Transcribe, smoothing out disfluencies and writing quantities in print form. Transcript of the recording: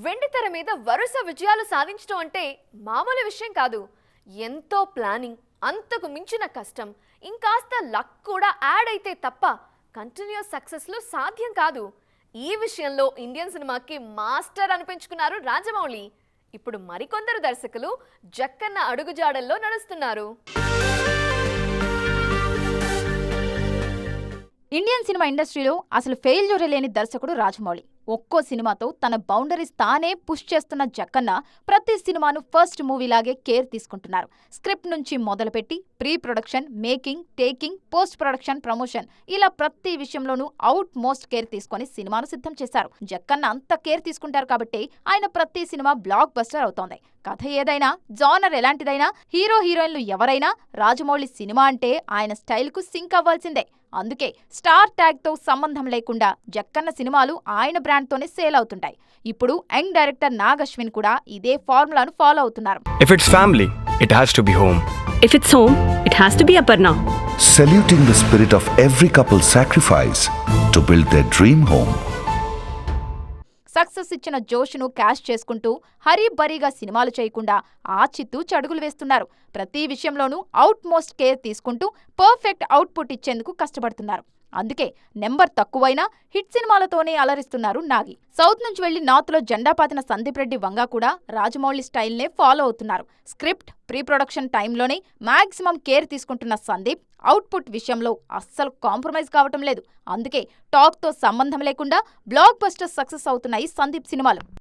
వెండితెర మీద వరుస విజయాలు సాధించడం అంటే మామూలు విషయం కాదు. ఎంతో ప్లానింగ్, అంతకు మించిన కష్టం, ఇంకాస్త లక్ కూడా యాడ్ అయితే తప్ప కంటిన్యూస్ సక్సెస్లు సాధ్యం కాదు. ఈ విషయంలో ఇండియన్ సినిమాకి మాస్టర్ అనిపించుకున్నారు రాజమౌళి. ఇప్పుడు మరికొందరు దర్శకులు జక్కన్న అడుగుజాడల్లో నడుస్తున్నారు. ఇండియన్ సినిమా ఇండస్ట్రీలో అసలు ఫెయిల్యూర్ లేని దర్శకుడు రాజమౌళి. ఒక్కో సినిమాతో తన బౌండరీస్ తానే పుష్ చేస్తున్న జక్కన్న ప్రతి సినిమాను ఫస్ట్ మూవీలాగే కేర్ తీసుకుంటున్నారు. స్క్రిప్ట్ నుంచి మొదలుపెట్టి pre production, making, taking, post production, promotion ఇలా ప్రతి విషయంలోనూ అవుట్ మోస్ట్ కేర్ తీసుకొని సినిమాను సిద్ధం చేశారు. జక్కన్న అంత కేర్ తీసుకుంటారు కాబట్టి ఆయన ప్రతి సినిమా బ్లాక్ బస్టర్ అవుతోంది. కథ ఏదైనా, జానర్ ఎలాంటిదైనా, హీరో హీరోయిన్లు ఎవరైనా రాజమౌళి సినిమా అంటే ఆయన స్టైల్కు సింక్ అవ్వాల్సిందే. అందుకే స్టార్ ట్యాగ్ తో సంబంధం లేకుండా జక్కన్న సినిమాలు ఆయన బ్రాండ్తోనే సేల్ అవుతుంటాయి. ఇప్పుడు యంగ్ డైరెక్టర్ నాగ్ అశ్విన్ కూడా ఇదే ఫార్ములాను ఫాలో అవుతున్నారు. If it's family, it has to be home. If it's home, it has to be Aparna. Saluting the spirit of every couple's sacrifice to build their dream home. Success ఇచ్చిన జోష్ను cash చేసుకుంటూ హరీబరీగా సినిమాలు చేయకుండా ఆచితూ చడుగులు వేస్తున్నారు. ప్రతి విషయంలోనూ out most care తీసుకుంటూ perfect output ఇచ్చేందుకు కష్టపడుతున్నారు. అందుకే నెంబర్ తక్కువైనా హిట్ సినిమాలతోనే అలరిస్తున్నారు నాగి. సౌత్ నుంచి వెళ్లి నార్త్ లో జెండా పాతిన సందీప్ రెడ్డి వంగా కూడా రాజమౌళి స్టైల్నే ఫాలో అవుతున్నారు. స్క్రిప్ట్, ప్రీ ప్రొడక్షన్ టైంలోనే మాక్సిమం కేర్ తీసుకుంటున్న సందీప్ అవుట్పుట్ విషయంలో అస్సలు కాంప్రమైజ్ కావటం లేదు. అందుకే టాక్ తో సంబంధం లేకుండా బ్లాక్ బస్టర్ సక్సెస్ అవుతున్నాయి సందీప్ సినిమాలు.